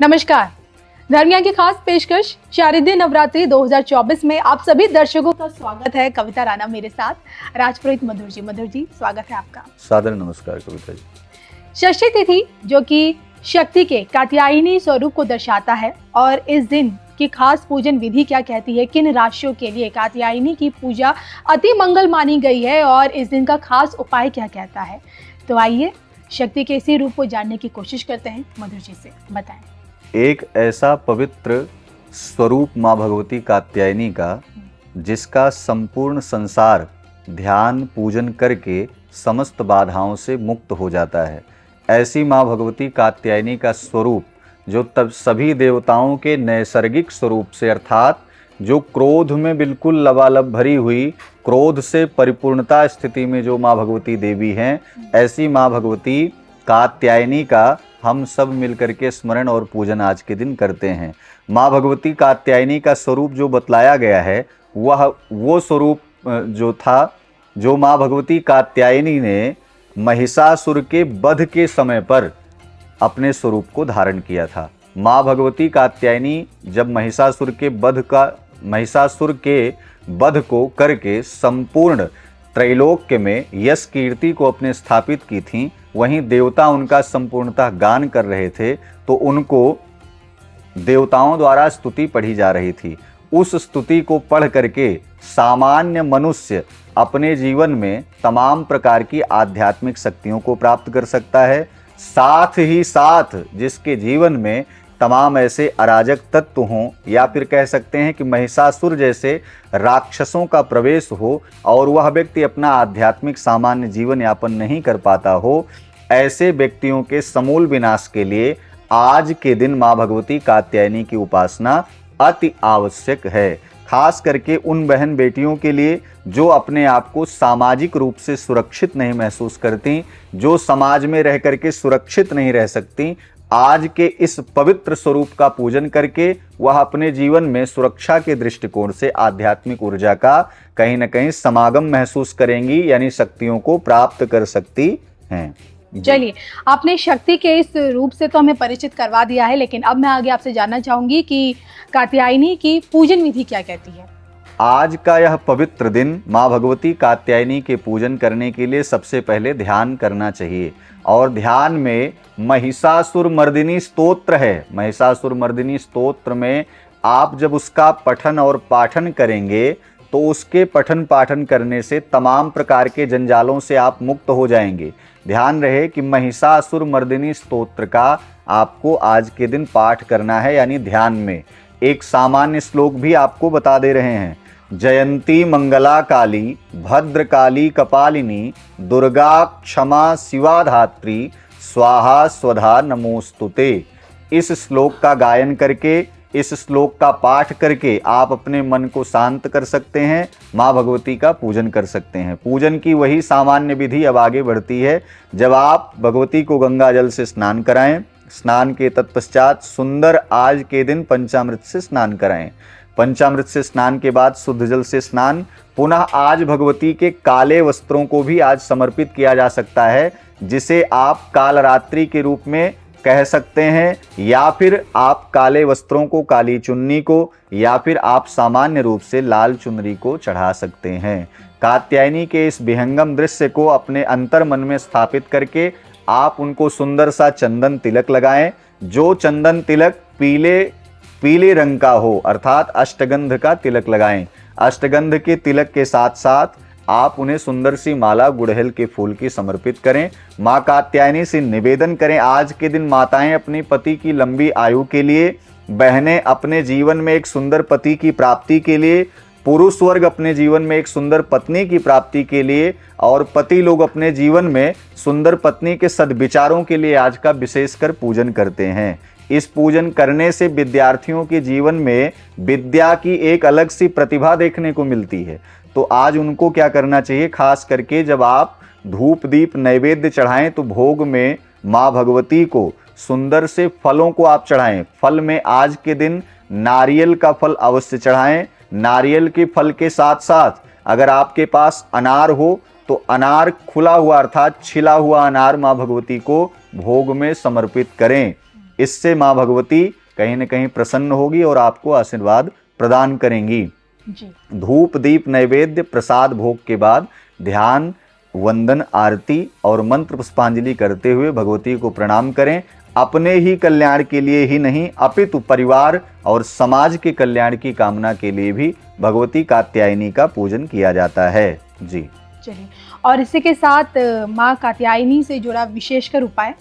नमस्कार। धर्म की खास पेशकश शारदीय नवरात्रि 2024 में आप सभी दर्शकों का स्वागत है। कविता राणा मेरे साथ, राजपुरोहित मधुर जी स्वागत है आपका। सादर नमस्कार कविता जी। षष्ठी तिथि जो कि शक्ति के कात्यायनी स्वरूप को दर्शाता है, और इस दिन की खास पूजन विधि क्या कहती है, किन राशियों के लिए कात्यायनी की पूजा अति मंगल मानी गई है और इस दिन का खास उपाय क्या कहता है, तो आइए शक्ति के इसी रूप को जानने की कोशिश करते हैं। मधुर जी से बताएं। एक ऐसा पवित्र स्वरूप माँ भगवती कात्यायनी का, जिसका संपूर्ण संसार ध्यान पूजन करके समस्त बाधाओं से मुक्त हो जाता है। ऐसी माँ भगवती कात्यायनी का स्वरूप जो तब सभी देवताओं के नैसर्गिक स्वरूप से, अर्थात जो क्रोध में बिल्कुल लबालब भरी हुई, क्रोध से परिपूर्णता स्थिति में जो माँ भगवती देवी हैं, ऐसी माँ भगवती कात्यायनी का हम सब मिलकर के स्मरण और पूजन आज के दिन करते हैं। माँ भगवती कात्यायनी का स्वरूप जो बतलाया गया है, वह वो स्वरूप जो था, जो माँ भगवती कात्यायनी ने महिषासुर के वध के समय पर अपने स्वरूप को धारण किया था। माँ भगवती कात्यायनी जब महिषासुर के वध को करके संपूर्ण त्रैलोक्य में यश कीर्ति को अपने स्थापित की थी, वहीं देवता उनका संपूर्णतः गान कर रहे थे, तो उनको देवताओं द्वारा स्तुति पढ़ी जा रही थी। उस स्तुति को पढ़ करके सामान्य मनुष्य अपने जीवन में तमाम प्रकार की आध्यात्मिक शक्तियों को प्राप्त कर सकता है। साथ ही साथ जिसके जीवन में तमाम ऐसे अराजक तत्व हों, या फिर कह सकते हैं कि महिषासुर जैसे राक्षसों का प्रवेश हो और वह व्यक्ति अपना आध्यात्मिक सामान्य जीवन यापन नहीं कर पाता हो, ऐसे व्यक्तियों के समूल विनाश के लिए आज के दिन माँ भगवती कात्यायनी की उपासना अति आवश्यक है। खास करके उन बहन बेटियों के लिए जो अपने आप को सामाजिक रूप से सुरक्षित नहीं महसूस करती, जो समाज में रह करके सुरक्षित नहीं रह सकती, आज के इस पवित्र स्वरूप का पूजन करके वह अपने जीवन में सुरक्षा के दृष्टिकोण से आध्यात्मिक ऊर्जा का कहीं न कहीं समागम महसूस करेंगी, यानी शक्तियों को प्राप्त कर सकती हैं। चलिए, आपने शक्ति के इस रूप से तो हमें परिचित करवा दिया है, लेकिन अब मैं आगे आपसे जानना चाहूंगी कि कात्यायनी की पूजन विधि क्या कहती है। आज का यह पवित्र दिन माँ भगवती कात्यायनी के पूजन करने के लिए सबसे पहले ध्यान करना चाहिए, और ध्यान में महिषासुर मर्दिनी स्तोत्र है। महिषासुर मर्दिनी स्तोत्र में आप जब उसका पठन और पाठन करेंगे, तो उसके पठन पाठन करने से तमाम प्रकार के जंजालों से आप मुक्त हो जाएंगे। ध्यान रहे कि महिषासुर मर्दिनी स्तोत्र का आपको आज के दिन पाठ करना है, यानी ध्यान में। एक सामान्य श्लोक भी आपको बता दे रहे हैं। जयंती मंगला काली भद्रकाली कपालिनी दुर्गा क्षमा शिवा धात्री स्वाहा स्वधा नमोस्तुते। इस श्लोक का गायन करके, इस श्लोक का पाठ करके आप अपने मन को शांत कर सकते हैं, माँ भगवती का पूजन कर सकते हैं। पूजन की वही सामान्य विधि अब आगे बढ़ती है। जब आप भगवती को गंगा जल से स्नान कराएं, स्नान के तत्पश्चात सुंदर आज के दिन पंचामृत से स्नान कराएं। पंचामृत से स्नान के बाद शुद्ध जल से स्नान। पुनः आज भगवती के काले वस्त्रों को भी आज समर्पित किया जा सकता है, जिसे आप कालरात्रि के रूप में कह सकते हैं, या फिर आप काले वस्त्रों को, काली चुन्नी को, या फिर आप सामान्य रूप से लाल चुनरी को चढ़ा सकते हैं। कात्यायनी के इस विहंगम दृश्य को अपने अंतर मन में स्थापित करके आप उनको सुंदर सा चंदन तिलक लगाएं। जो चंदन तिलक पीले रंग का हो, अर्थात अष्टगंध का तिलक लगाएं। अष्टगंध के तिलक के साथ साथ आप उन्हें सुंदर सी माला गुड़हल के फूल की समर्पित करें। माँ कात्यायनी से निवेदन करें, आज के दिन माताएं अपने पति की लंबी आयु के लिए, बहनें अपने जीवन में एक सुंदर पति की प्राप्ति के लिए, पुरुष वर्ग अपने जीवन में एक सुंदर पत्नी की प्राप्ति के लिए, और पति लोग अपने जीवन में सुंदर पत्नी के सद्विचारों के लिए आज का विशेषकर पूजन करते हैं। इस पूजन करने से विद्यार्थियों के जीवन में विद्या की एक अलग सी प्रतिभा देखने को मिलती है। तो आज उनको क्या करना चाहिए, खास करके जब आप धूप दीप नैवेद्य चढ़ाएं, तो भोग में माँ भगवती को सुंदर से फलों को आप चढ़ाएं। फल में आज के दिन नारियल का फल अवश्य चढ़ाएं। नारियल के फल के साथ साथ अगर आपके पास अनार हो, तो अनार खुला हुआ, अर्थात छिला हुआ अनार माँ भगवती को भोग में समर्पित करें। इससे माँ भगवती कहीं न कहीं प्रसन्न होगी और आपको आशीर्वाद प्रदान करेंगी। जी। धूप दीप नैवेद्य प्रसाद भोग के बाद ध्यान, वंदन, आरती और मंत्र पुष्पांजलि करते हुए भगवती को प्रणाम करें। अपने ही कल्याण के लिए ही नहीं अपितु परिवार और समाज के कल्याण की कामना के लिए भी भगवती कात्यायनी का पूजन किया जाता है। जी। चलिए, और इसी के साथ माँ कात्यायनी से जुड़ा विशेषकर उपाय।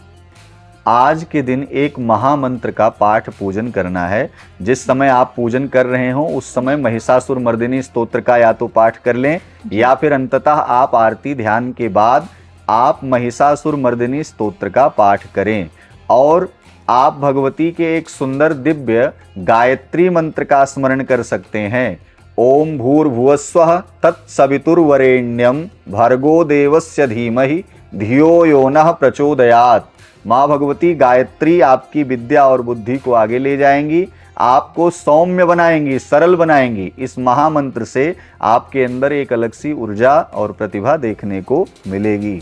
आज के दिन एक महामंत्र का पाठ पूजन करना है। जिस समय आप पूजन कर रहे हो उस समय महिषासुर मर्दिनी स्तोत्र का या तो पाठ कर लें या फिर अंततः आप आरती ध्यान के बाद आप महिषासुर मर्दिनी स्तोत्र का पाठ करें। और आप भगवती के एक सुंदर दिव्य गायत्री मंत्र का स्मरण कर सकते हैं। ओम भूर्भुवस्वः तत्सवितुर्वरेण्यं भर्गो देवस्य धीमहि धियो यो नः प्रचोदयात्। माँ भगवती गायत्री आपकी विद्या और बुद्धि को आगे ले जाएंगी, आपको सौम्य बनाएंगी, सरल बनाएंगी। इस महामंत्र से आपके अंदर एक अलग सी ऊर्जा और प्रतिभा देखने को मिलेगी।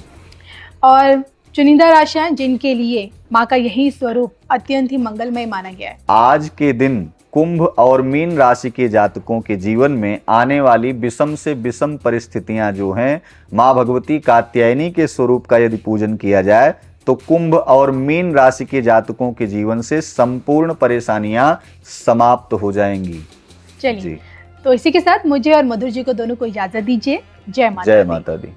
और चुनिंदा राशियां जिनके लिए माँ का यही स्वरूप अत्यंत ही मंगलमय माना गया है। आज के दिन कुंभ और मीन राशि के जातकों के जीवन में आने वाली विषम से विषम परिस्थितियां जो हैं, माँ भगवती कात्यायनी के स्वरूप का यदि पूजन किया जाए तो कुंभ और मीन राशि के जातकों के जीवन से संपूर्ण परेशानियां समाप्त हो जाएंगी। चलिए, तो इसी के साथ मुझे और मधुर जी को दोनों को इजाजत दीजिए। जय माता दी। जय माता दी।